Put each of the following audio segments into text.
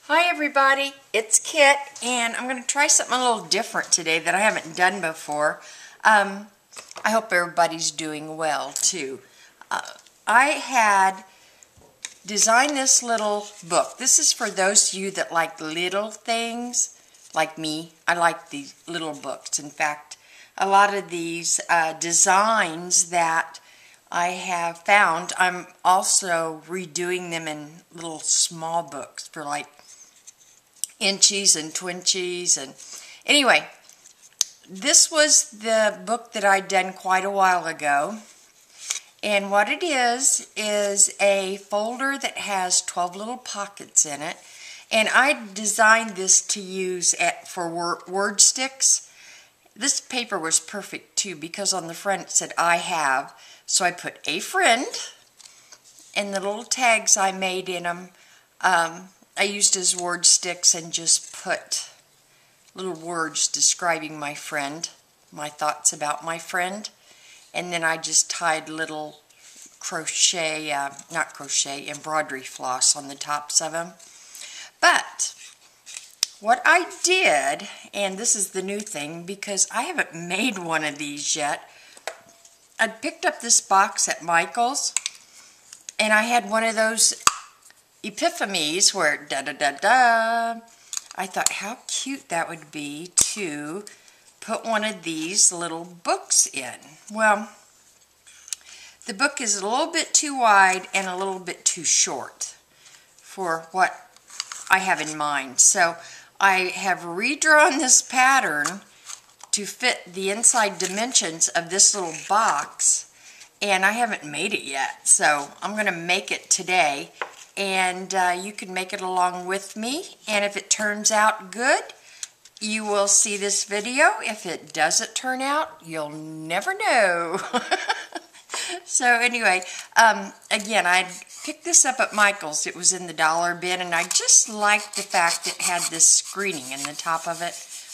Hi everybody, it's Kit, and I'm going to try something a little different today that I haven't done before. I hope everybody's doing well too. I had designed this little book. This is for those of you that like little things, like me. I like these little books. In fact, a lot of these designs that I have found, I'm also redoing them in little small books for like inchies and twinchies. And anyway, this was the book that I'd done quite a while ago, and what it is a folder that has 12 little pockets in it, and I designed this to use for word sticks. This paper was perfect too because on the front it said I have, so I put a friend, and the little tags I made in them I used as word sticks and just put little words describing my friend, my thoughts about my friend, and then I just tied little embroidery floss on the tops of them. But what I did, and this is the new thing because I haven't made one of these yet, I picked up this box at Michael's, and I had one of those Epiphanes where da-da-da-da. I thought how cute that would be to put one of these little books in. Well, the book is a little bit too wide and a little bit too short for what I have in mind. So I have redrawn this pattern to fit the inside dimensions of this little box, and I haven't made it yet. So I'm going to make it today. And you can make it along with me, and if it turns out good, you will see this video. If it doesn't turn out, you'll never know. So anyway, again, I picked this up at Michael's. It was in the dollar bin, and I just liked the fact it had this screening in the top of it.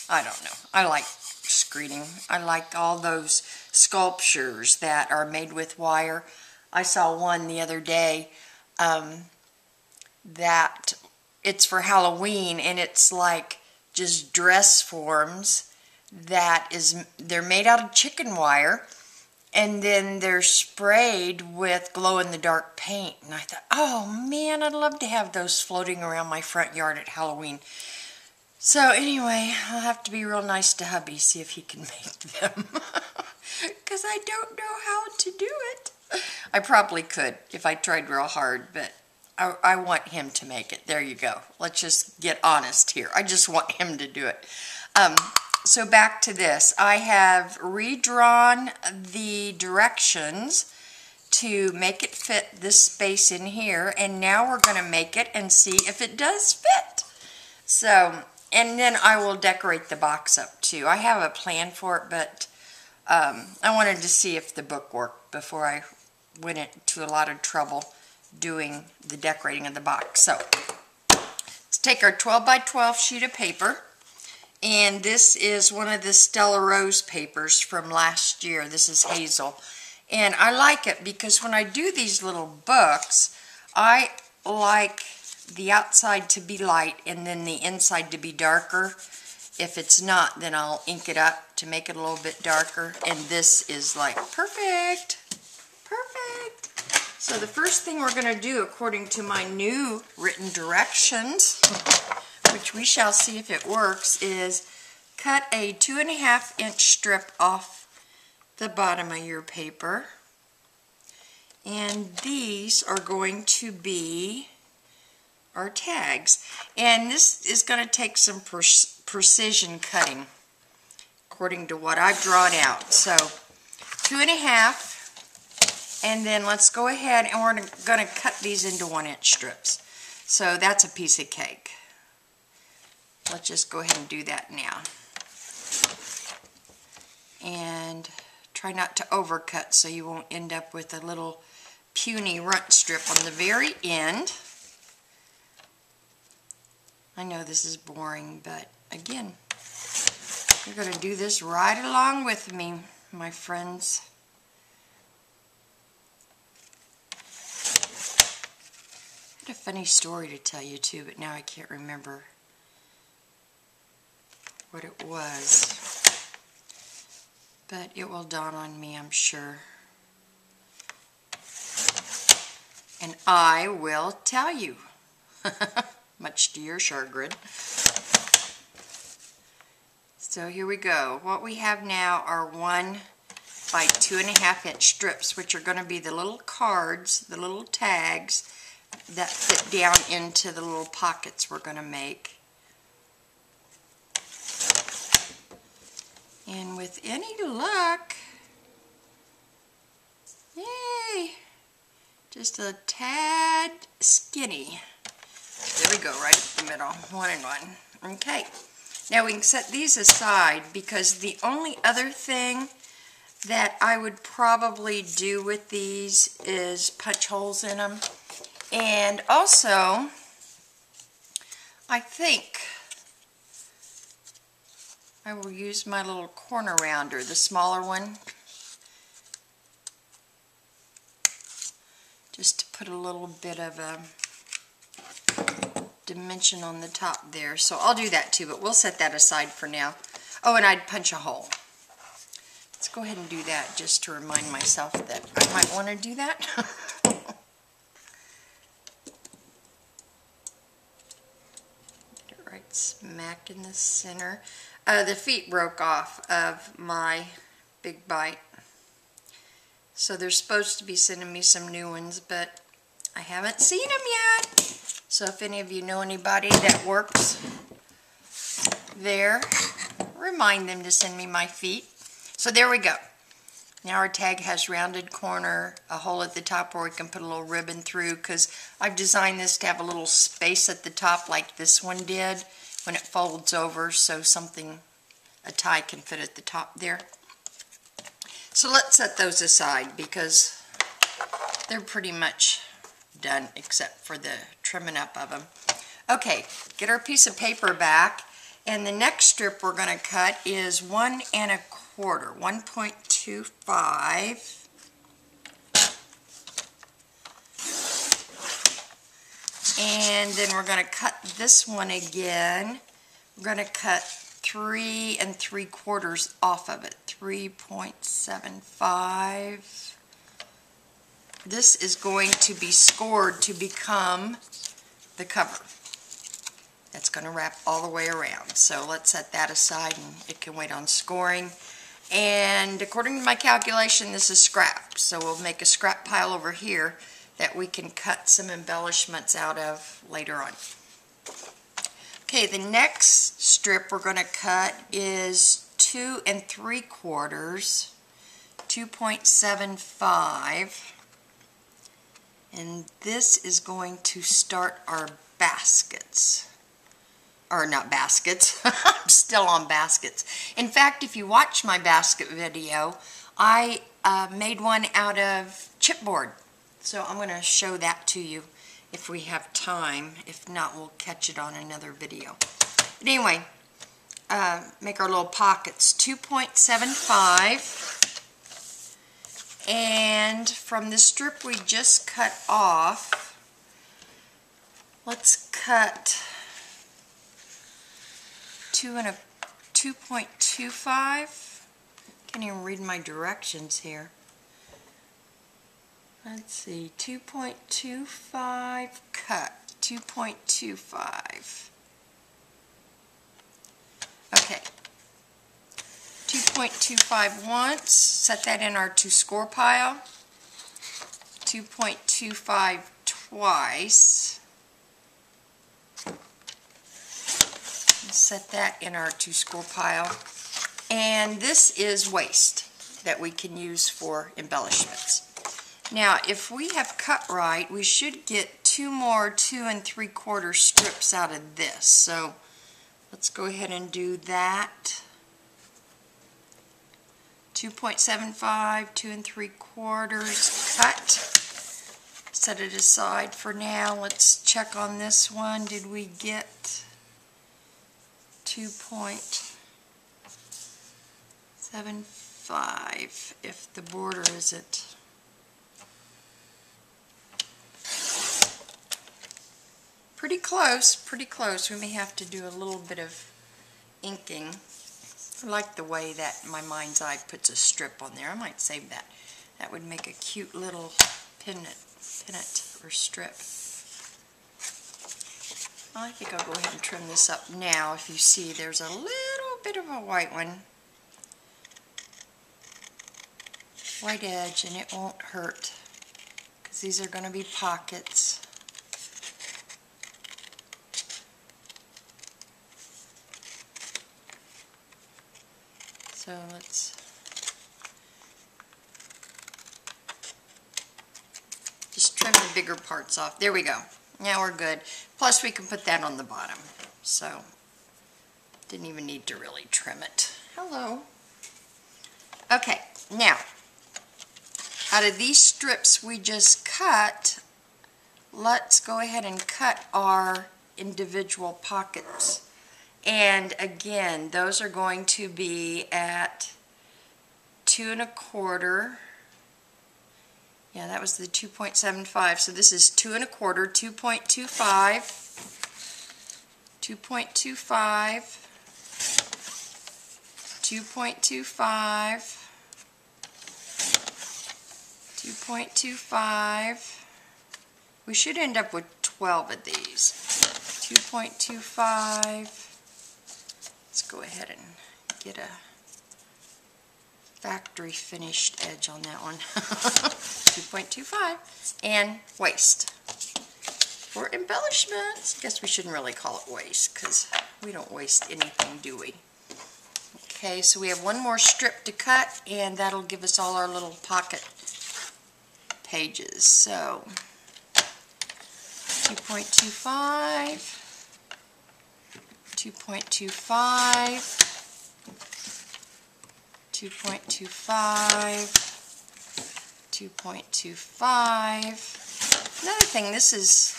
I don't know. I like screening. I like all those sculptures that are made with wire. I saw one the other day that it's for Halloween, and it's like just dress forms they're made out of chicken wire, and then they're sprayed with glow-in-the-dark paint. And I thought, oh man, I'd love to have those floating around my front yard at Halloween. So anyway, I'll have to be real nice to hubby, see if he can make them, because I don't know how to do it. I probably could if I tried real hard, but I want him to make it. There you go. Let's just get honest here. I just want him to do it. So back to this. I have redrawn the directions to make it fit this space in here, and now we're going to make it and see if it does fit. So, and then I will decorate the box up too. I have a plan for it, but I wanted to see if the book worked before I went into a lot of trouble doing the decorating of the box. So let's take our 12 by 12 sheet of paper, and this is one of the Stella Rose papers from last year. This is hazel, and I like it because when I do these little books, I like the outside to be light and then the inside to be darker. If it's not, then I'll ink it up to make it a little bit darker, and this is like perfect. Perfect. So the first thing we're going to do, according to my new written directions, which we shall see if it works, is cut a 2.5 inch strip off the bottom of your paper. And these are going to be our tags. And this is going to take some precision cutting, according to what I've drawn out. So 2.5. And then let's go ahead and we're going to cut these into 1 inch strips. So that's a piece of cake. Let's just go ahead and do that now. And try not to overcut so you won't end up with a little puny runt strip on the very end. I know this is boring, but again, you're going to do this right along with me, my friends. a funny story to tell you too, but now I can't remember what it was. But it will dawn on me, I'm sure. And I will tell you, much to your chagrin. So here we go. What we have now are 1 by 2.5 inch strips, which are going to be the little cards, the little tags that fit down into the little pockets we're going to make. And with any luck, yay, just a tad skinny. There we go, right up the middle, 1 and 1. Okay, now we can set these aside because the only other thing that I would probably do with these is punch holes in them. And also, I think I will use my little corner rounder, the smaller one, just to put a little bit of a dimension on the top there. So I'll do that too, but we'll set that aside for now. Oh, and I'd punch a hole. Let's go ahead and do that just to remind myself that I might want to do that. Get it right smack in the center. The feet broke off of my Big Bite. So they're supposed to be sending me some new ones, but I haven't seen them yet. So if any of you know anybody that works there, remind them to send me my feet. So there we go. Now our tag has rounded corner, a hole at the top where we can put a little ribbon through, because I've designed this to have a little space at the top like this one did when it folds over, so a tie can fit at the top there. So let's set those aside because they're pretty much done except for the trimming up of them. Okay, get our piece of paper back, and the next strip we're going to cut is 1 1/4, 1.25. And then we're going to cut this one again. We're going to cut 3 3/4 off of it, 3.75. This is going to be scored to become the cover. That's going to wrap all the way around. So let's set that aside and it can wait on scoring. And according to my calculation, this is scrap. So we'll make a scrap pile over here that we can cut some embellishments out of later on. Okay, the next strip we're going to cut is 2 3/4, 2.75. And this is going to start our baskets. Or not baskets, I'm still on baskets. In fact, if you watch my basket video, I made one out of chipboard. So I'm going to show that to you if we have time. If not, we'll catch it on another video. But anyway, make our little pockets. 2.75. And from the strip we just cut off, let's cut 2.25. Can't even read my directions here. Let's see, 2.25 cut, 2.25. Okay, 2.25 once, set that in our to score pile. 2.25 twice. Set that in our to score pile. And this is waste that we can use for embellishments. Now, if we have cut right, we should get 2 more 2 3/4 strips out of this. So let's go ahead and do that. 2.75, 2 3/4 cut. Set it aside for now. Let's check on this one. Did we get 2.75 if the border isn't? Pretty close, pretty close. We may have to do a little bit of inking. I like the way that my mind's eye puts a strip on there. I might save that. That would make a cute little pennant or strip. Well, I think I'll go ahead and trim this up now. If you see, there's a little bit of a white one. White edge, and it won't hurt because these are going to be pockets. So let's just trim the bigger parts off. There we go. Now we're good. Plus we can put that on the bottom. So didn't even need to really trim it. Hello. Okay, now out of these strips we just cut, let's go ahead and cut our individual pockets. And again, those are going to be at 2 1/4. Yeah, that was the 2.75. So this is 2 1/4, 2.25, 2.25, 2.25, 2.25. We should end up with 12 of these. 2.25. Let's go ahead and get a factory finished edge on that one. 2.25. And waist. For embellishments. I guess we shouldn't really call it waist because we don't waste anything, do we? Okay, so we have one more strip to cut, and that'll give us all our little pocket pages. So 2.25. 2.25, 2.25, 2.25. Another thing, this is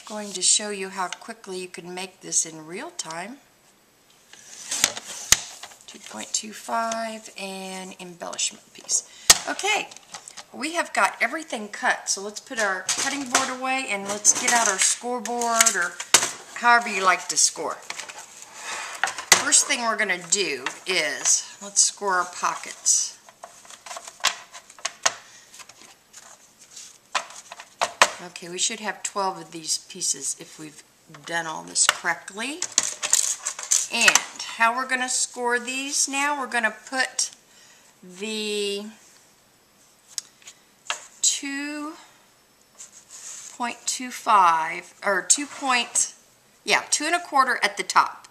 going to show you how quickly you can make this in real time. 2.25 and embellishment piece. Okay, we have got everything cut, so let's put our cutting board away and let's get out our scoreboard, or however you like to score. First thing we're going to do is, let's score our pockets. Okay, we should have 12 of these pieces if we've done all this correctly. And how we're going to score these now, we're going to put the 2.25 or 2 1/4 at the top.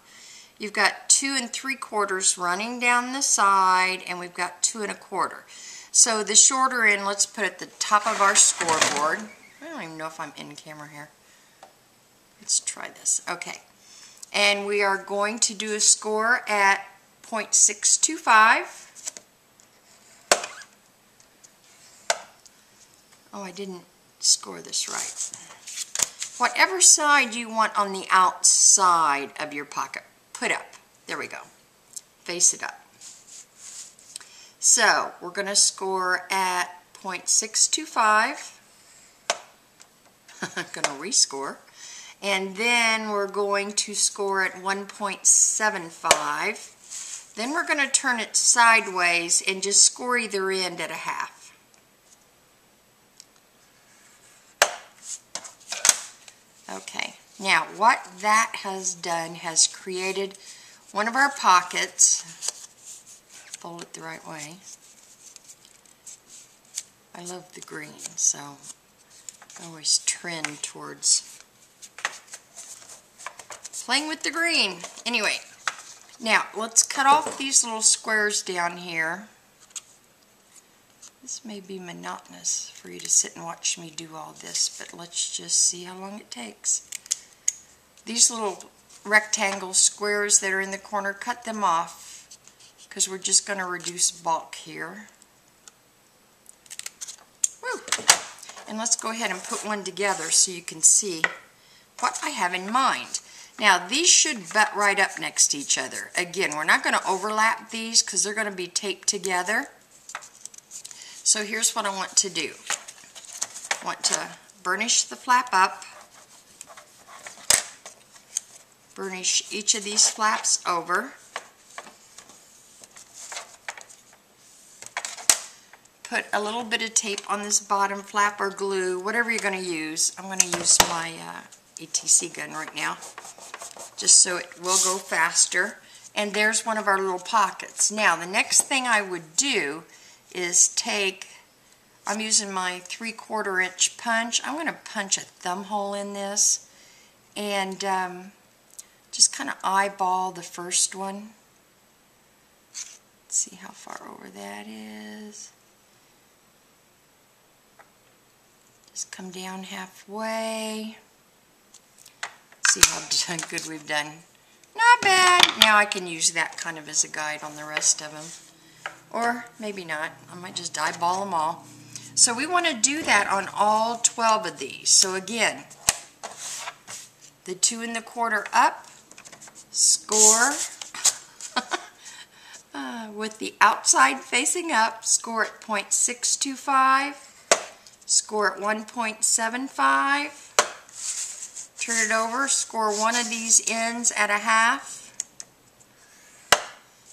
You've got 2 3/4 running down the side, and we've got 2 1/4. So the shorter end, let's put at the top of our scoreboard. I don't even know if I'm in camera here. Let's try this. Okay. And we are going to do a score at 0.625. Oh, I didn't score this right. Whatever side you want on the outside of your pocket, put up. There we go. Face it up. So we're going to score at 0.625. I'm going to rescore. And then we're going to score at 1.75. Then we're going to turn it sideways and just score either end at a half. Okay, now what that has done has created one of our pockets. Fold it the right way. I love the green, so I always trend towards playing with the green. Anyway, now let's cut off these little squares down here. This may be monotonous for you to sit and watch me do all this, but let's just see how long it takes. These little rectangle squares that are in the corner, cut them off because we're just going to reduce bulk here. Woo! And let's go ahead and put one together so you can see what I have in mind. Now these should butt right up next to each other. Again, we're not going to overlap these because they're going to be taped together. So here's what I want to do. I want to burnish the flap up. burnish each of these flaps over. Put a little bit of tape on this bottom flap or glue, whatever you're going to use. I'm going to use my ATC gun right now, just so it will go faster. And there's one of our little pockets. Now, the next thing I would do is take, I'm using my 3/4 inch punch. I'm going to punch a thumb hole in this and just kind of eyeball the first one. Let's see how far over that is. Just come down halfway. See how good we've done. Not bad. Now I can use that kind of as a guide on the rest of them. Or maybe not. I might just eyeball them all. So we want to do that on all 12 of these. So again, the 2 1/4 up, score with the outside facing up, score at 0.625. Score at 1.75. Turn it over, score one of these ends at 1/2.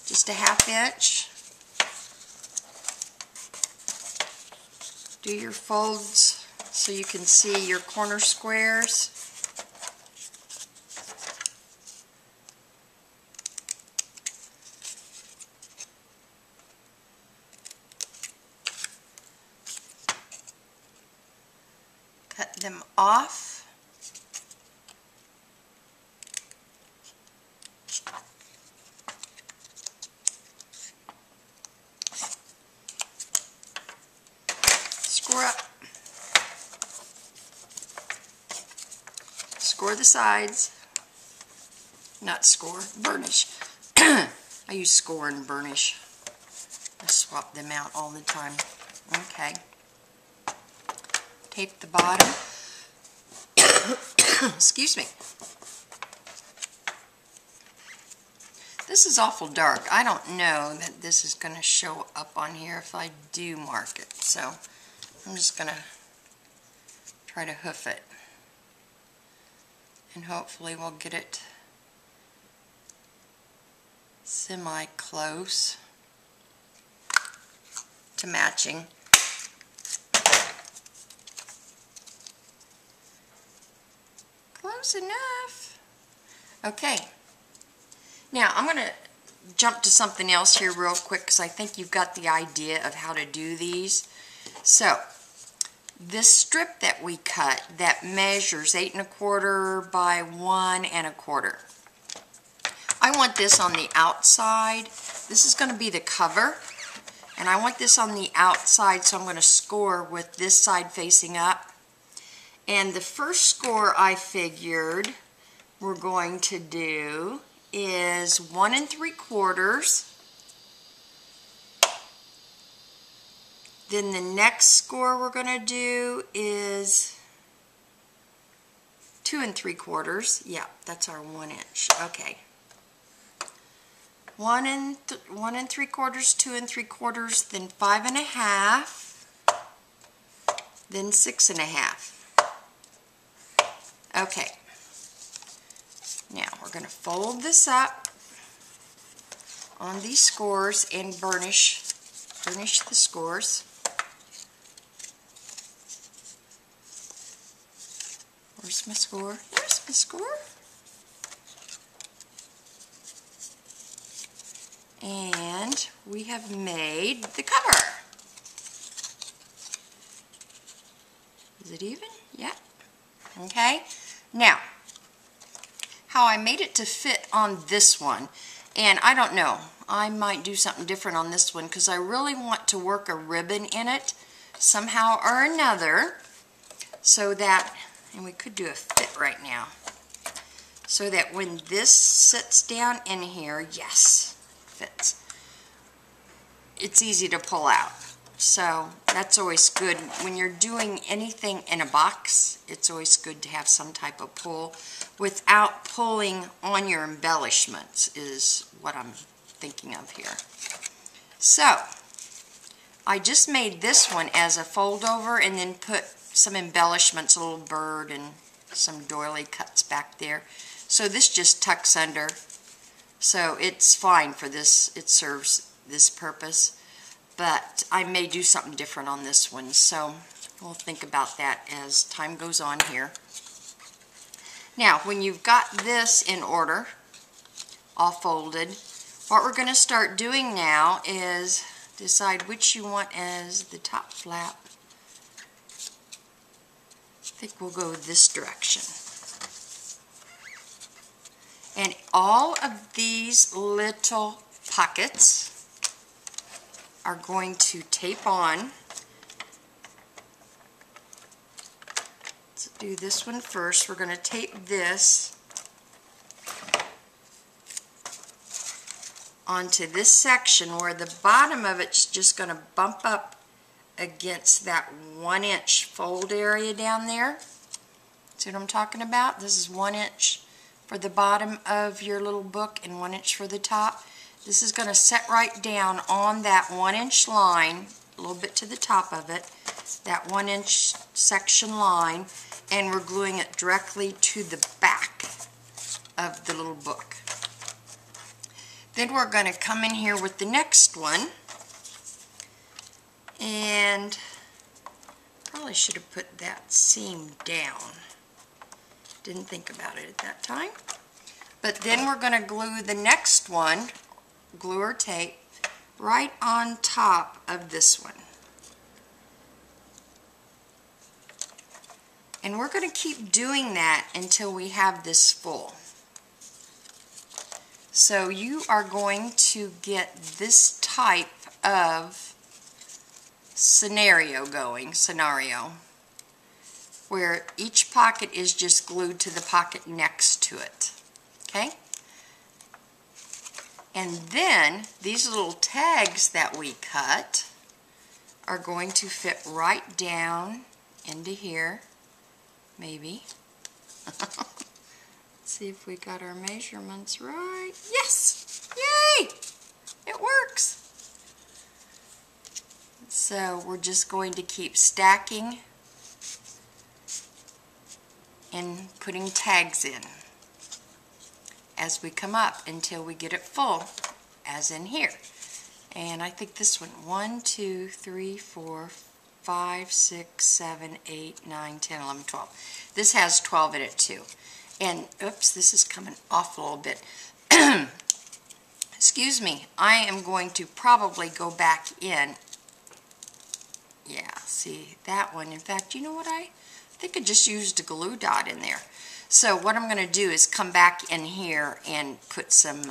Just a 1/2 inch. Do your folds so you can see your corner squares. Cut them off. Score up. Score the sides. Not score, burnish. I use score and burnish. I swap them out all the time. Okay. Tape the bottom. Excuse me. This is awful dark. I don't know that this is going to show up on here if I do mark it. So I'm just going to try to hoof it. And hopefully we'll get it semi-close to matching. Close enough. Okay. Now I'm going to jump to something else here real quick because I think you've got the idea of how to do these. So this strip that we cut that measures 8 1/4 by 1 1/4. I want this on the outside. This is going to be the cover. And I want this on the outside, so I'm going to score with this side facing up. And the first score I figured we're going to do is 1 3/4. Then the next score we're going to do is 2 3/4. Yeah, that's our 1 inch. Okay. 1 3/4, 2 3/4, then 5 1/2, then 6 1/2. Okay. Now we're going to fold this up on these scores and burnish the scores. Where's my score? There's my score. And we have made the cover. Is it even? Yeah. Okay. Now, how I made it to fit on this one, and I don't know, I might do something different on this one because I really want to work a ribbon in it somehow or another, so that, and we could do a fit right now, so that when this sits down in here, yes, fits, it's easy to pull out. So that's always good. When you're doing anything in a box, it's always good to have some type of pull without pulling on your embellishments, is what I'm thinking of here. So I just made this one as a fold over and then put some embellishments, a little bird and some doily cuts back there. So this just tucks under. So it's fine for this. It serves this purpose. But I may do something different on this one. So we'll think about that as time goes on here. Now, when you've got this in order, all folded, what we're going to start doing now is decide which you want as the top flap. I think we'll go this direction. And all of these little pockets are going to tape on. Let's do this one first. We're going to tape this onto this section where the bottom of it's just going to bump up against that 1-inch fold area down there. See what I'm talking about? This is 1 inch for the bottom of your little book and 1 inch for the top. This is going to set right down on that 1-inch line, a little bit to the top of it, that 1-inch section line, and we're gluing it directly to the back of the little book. Then we're going to come in here with the next one, and probably should have put that seam down. Didn't think about it at that time. But then we're going to glue the next one, glue or tape, right on top of this one. And we're going to keep doing that until we have this full. So you are going to get this type of scenario going, where each pocket is just glued to the pocket next to it. Okay? And then these little tags that we cut are going to fit right down into here. Maybe. Let's see if we got our measurements right. Yes! Yay! It works! So we're just going to keep stacking and putting tags in as we come up until we get it full, as in here. And I think this one, 1, 2, 3, 4, 5, 6, 7, 8, 9, 10, 11, 12. This has 12 in it too. And, oops, this is coming off a little bit. Excuse me, I am going to probably go back in. Yeah, see, that one. In fact, you know what, I think I just used a glue dot in there. So what I'm going to do is come back in here and put some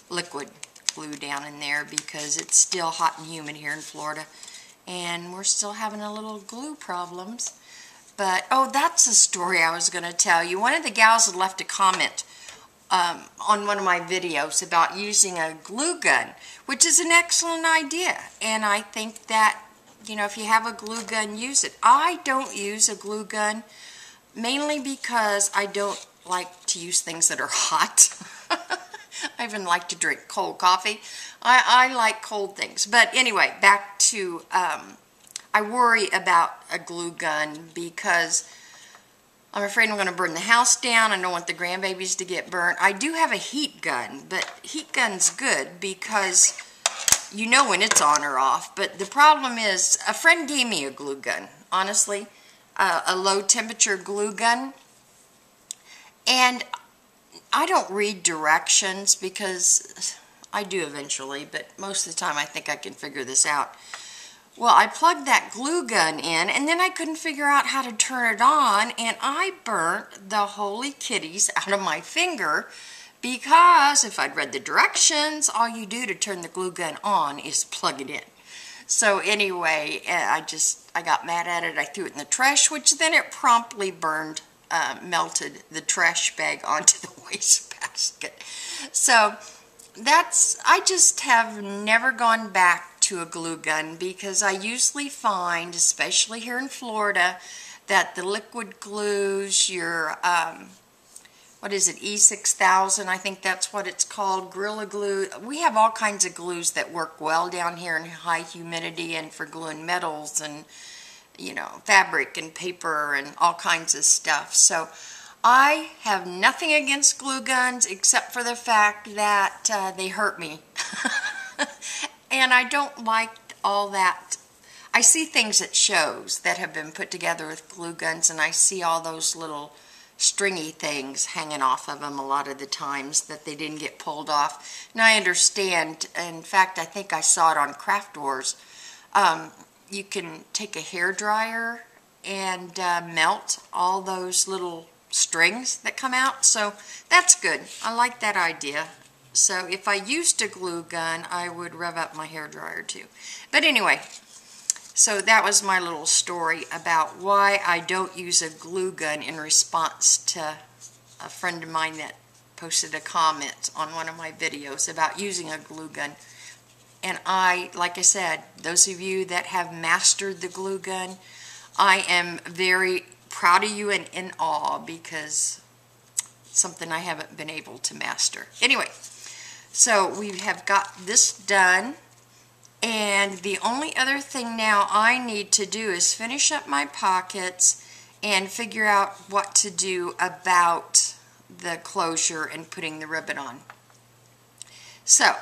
liquid glue down in there because it's still hot and humid here in Florida. And we're still having a little glue problems. But, oh, that's a story I was going to tell you. One of the gals had left a comment on one of my videos about using a glue gun, which is an excellent idea. And I think that, you know, if you have a glue gun, use it. I don't use a glue gun mainly because I don't like to use things that are hot. I even like to drink cold coffee. I like cold things. But anyway, back to, I worry about a glue gun because I'm afraid I'm going to burn the house down. I don't want the grandbabies to get burnt. I do have a heat gun, but heat gun's good because you know when it's on or off. But the problem is, a friend gave me a glue gun, honestly, a low temperature glue gun. And I don't read directions because I do eventually, but most of the time I think I can figure this out. Well, I plugged that glue gun in, and then I couldn't figure out how to turn it on, and I burnt the holy kitties out of my finger because if I'd read the directions, all you do to turn the glue gun on is plug it in. So anyway, I got mad at it. I threw it in the trash, which then it promptly burned, melted the trash bag onto the wastebasket. So I just have never gone back to a glue gun because I usually find, especially here in Florida, that the liquid glues, your, what is it, E6000, I think that's what it's called, Gorilla Glue. We have all kinds of glues that work well down here in high humidity and for gluing metals and, you know, fabric and paper and all kinds of stuff. So I have nothing against glue guns except for the fact that they hurt me. And I don't like all that. I see things at shows that have been put together with glue guns, and I see all those little stringy things hanging off of them a lot of the times that they didn't get pulled off. And I understand. In fact, I think I saw it on Craft Wars. You can take a hair dryer and melt all those little strings that come out. So that's good. I like that idea. So if I used a glue gun, I would rev up my hair dryer too. But anyway, so that was my little story about why I don't use a glue gun in response to a friend of mine that posted a comment on one of my videos about using a glue gun. And like I said, those of you that have mastered the glue gun, I am very proud of you and in awe, because it's something I haven't been able to master. Anyway, so we have got this done. And the only other thing now I need to do is finish up my pockets and figure out what to do about the closure and putting the ribbon on. So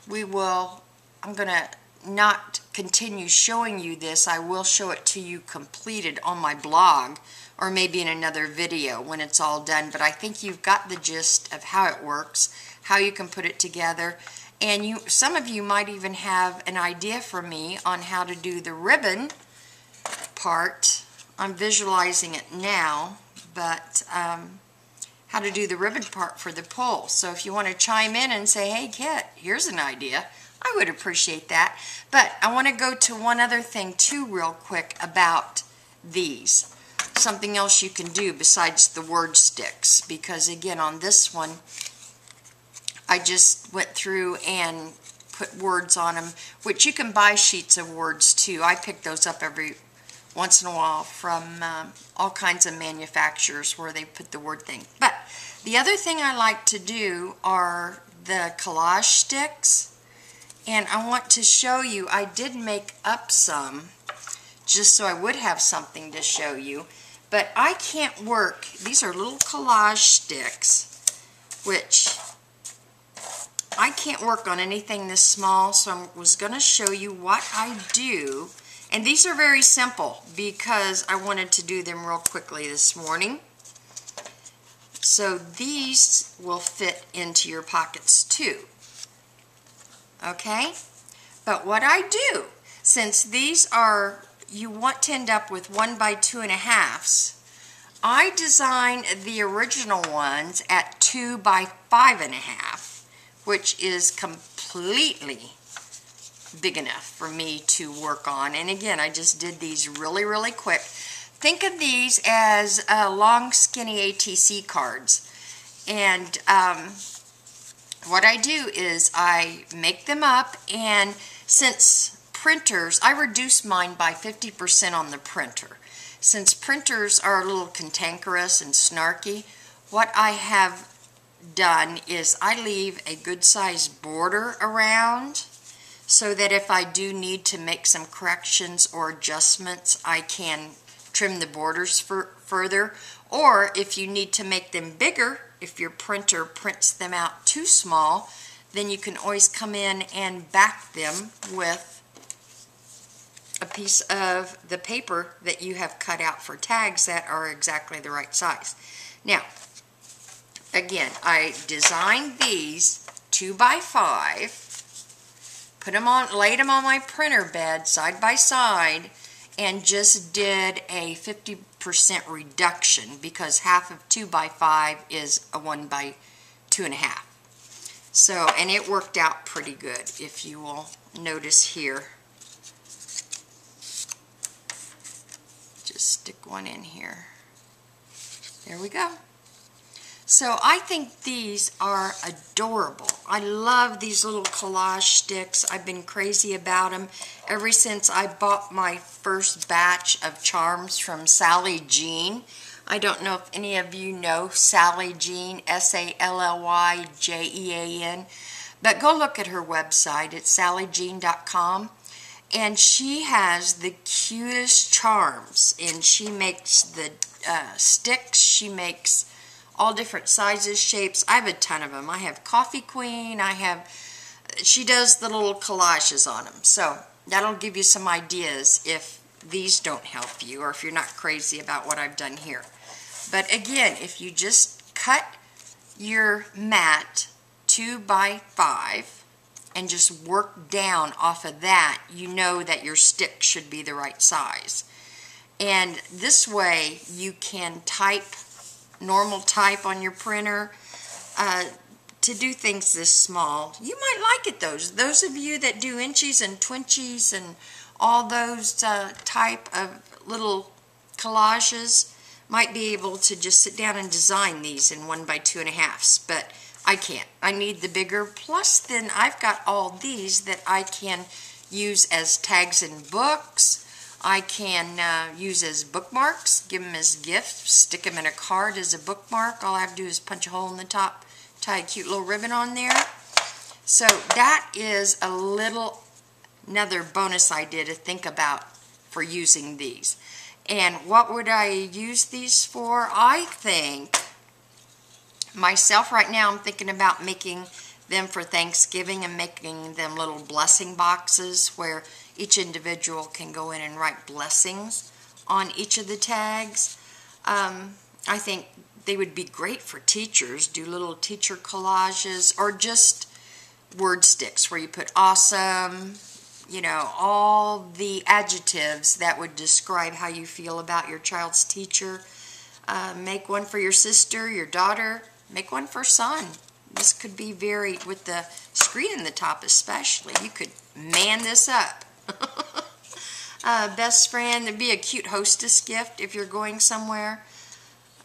I'm going to not continue showing you this. I will show it to you completed on my blog, or maybe in another video when it's all done. But I think you've got the gist of how it works, how you can put it together. And some of you might even have an idea for me on how to do the ribbon part. I'm visualizing it now, but how to do the ribbon part for the pull. So if you want to chime in and say, hey Kit, here's an idea, I would appreciate that. But I want to go to one other thing too real quick about these. Something else you can do besides the word sticks, because again on this one I just went through and put words on them, which you can buy sheets of words too. I pick those up every once in a while from all kinds of manufacturers where they put the word thing. But the other thing I like to do are the collage sticks. And I want to show you, I did make up some just so I would have something to show you. But I can't work, these are little collage sticks, which I can't work on anything this small, so I was going to show you what I do. And these are very simple because I wanted to do them real quickly this morning. So these will fit into your pockets too. Okay? But what I do, since these are, you want to end up with 1 by 2.5s, I designed the original ones at 2 by 5.5. Which is completely big enough for me to work on. And again, I just did these really, really quick. Think of these as long, skinny ATC cards. And what I do is I make them up, and since printers, I reduce mine by 50% on the printer. Since printers are a little cantankerous and snarky, what I have done is I leave a good sized border around so that if I do need to make some corrections or adjustments, I can trim the borders further. Or if you need to make them bigger, if your printer prints them out too small, then you can always come in and back them with a piece of the paper that you have cut out for tags that are exactly the right size. Now, again, I designed these 2 by 5, laid them on my printer bed side by side, and just did a 50% reduction because half of 2 by 5 is a 1 by 2.5. So, and it worked out pretty good, if you will notice here. Just stick one in here. There we go. So I think these are adorable. I love these little collage sticks. I've been crazy about them ever since I bought my first batch of charms from Sally Jean. I don't know if any of you know Sally Jean, SALLYJEAN, but go look at her website. It's sallyjean.com. And she has the cutest charms, and she makes the sticks. She makes all different sizes, shapes. I have a ton of them. I have Coffee Queen. She does the little collages on them. So that'll give you some ideas if these don't help you or if you're not crazy about what I've done here. But again, if you just cut your mat 2 by 5 and just work down off of that, you know that your stick should be the right size. And this way you can type, normal type on your printer, to do things this small. You might like it, those of you that do inchies and twinchies and all those type of little collages might be able to just sit down and design these in 1 by 2.5s, but I can't. I need the bigger. Plus, then I've got all these that I can use as tags in books. I can use as bookmarks, give them as gifts, stick them in a card as a bookmark. All I have to do is punch a hole in the top, tie a cute little ribbon on there. So that is another bonus idea to think about for using these. And what would I use these for? I think myself right now, I'm thinking about making them for Thanksgiving and making them little blessing boxes where each individual can go in and write blessings on each of the tags. I think they would be great for teachers. Do little teacher collages or just word sticks where you put awesome, you know, all the adjectives that would describe how you feel about your child's teacher. Make one for your sister, your daughter. Make one for son. This could be very, with the screen in the top especially, you could man this up. Best friend, it'd be a cute hostess gift if you're going somewhere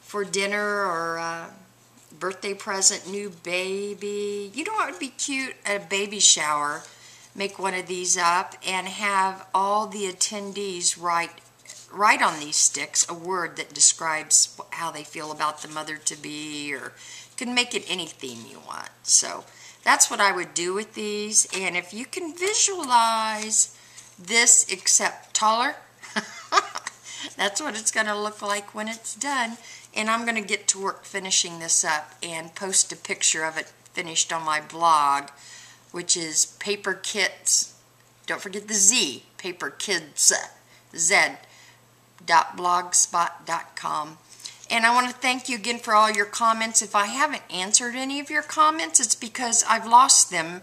for dinner or birthday present, new baby. You know what would be cute? A baby shower. Make one of these up and have all the attendees write on these sticks a word that describes how they feel about the mother-to-be, or you can make it any theme you want. So that's what I would do with these. And if you can visualize this except taller, that's what it's going to look like when it's done. And I'm going to get to work finishing this up and post a picture of it finished on my blog, which is Paper Kits, don't forget the Z, Paper Kids, Z.blogspot.com. And I want to thank you again for all your comments. If I haven't answered any of your comments, it's because I've lost them.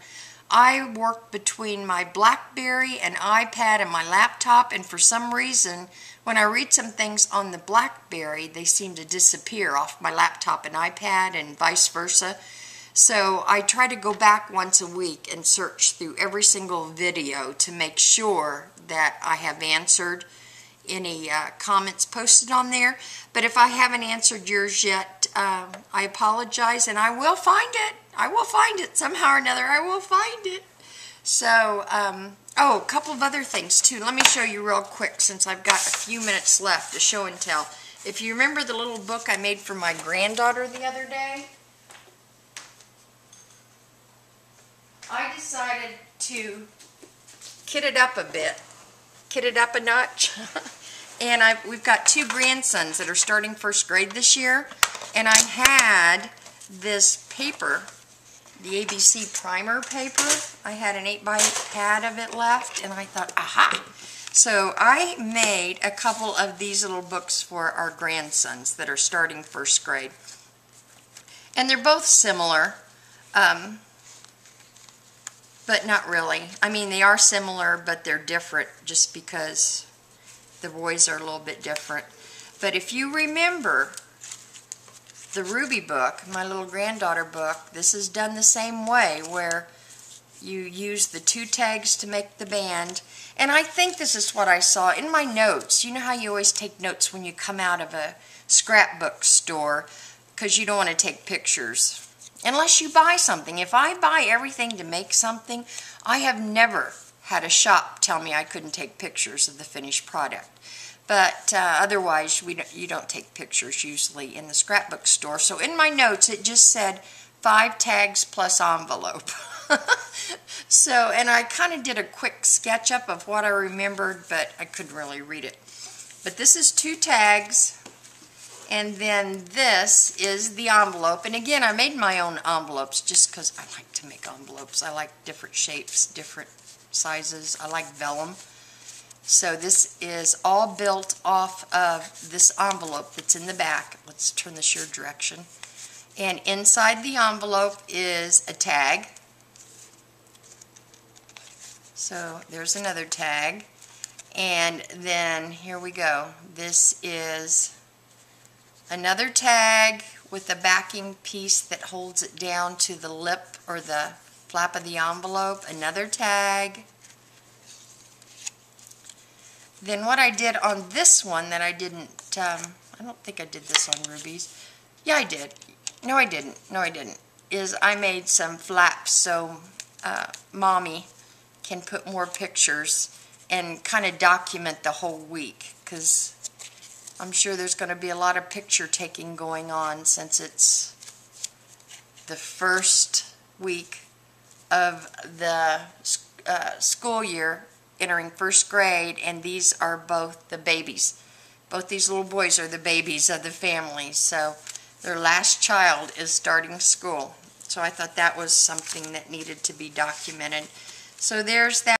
I work between my BlackBerry and iPad and my laptop, and for some reason, when I read some things on the BlackBerry, they seem to disappear off my laptop and iPad and vice versa. So I try to go back once a week and search through every single video to make sure that I have answered any comments posted on there. But if I haven't answered yours yet, I apologize, and I will find it. I will find it somehow or another. I will find it. So, oh, a couple of other things too. Let me show you real quick since I've got a few minutes left to show and tell. If you remember the little book I made for my granddaughter the other day, I decided to kit it up a bit, kit it up a notch. And we've got 2 grandsons that are starting 1st grade this year, and I had this paper, the ABC primer paper. I had an 8x8 pad of it left, and I thought, aha! So I made a couple of these little books for our grandsons that are starting 1st grade. And they're both similar, but not really. I mean, they are similar, but they're different just because the boys are a little bit different. But if you remember the Ruby book, my little granddaughter book, this is done the same way, where you use the 2 tags to make the band. And I think this is what I saw in my notes. You know how you always take notes when you come out of a scrapbook store because you don't want to take pictures unless you buy something. If I buy everything to make something, I have never had a shop tell me I couldn't take pictures of the finished product. But otherwise, you don't take pictures usually in the scrapbook store. So in my notes, it just said 5 tags plus envelope. So, and I kind of did a quick sketch up of what I remembered, but I couldn't really read it. But this is 2 tags, And then this is the envelope. And again, I made my own envelopes just because I like to make envelopes. I like different shapes, different sizes. I like vellum. So this is all built off of this envelope that's in the back. Let's turn this your direction. And inside the envelope is a tag. So there's another tag. And then here we go. This is another tag with a backing piece that holds it down to the lip or the flap of the envelope. Another tag. Then what I did on this one that I didn't, I don't think I did this on rubies. Yeah, I did. No, I didn't. No, I didn't. Is I made some flaps so Mommy can put more pictures and kind of document the whole week, because I'm sure there's going to be a lot of picture taking going on since it's the first week of the school year, entering first grade, and these are both the babies. Both these little boys are the babies of the family, so their last child is starting school. So I thought that was something that needed to be documented. So there's that.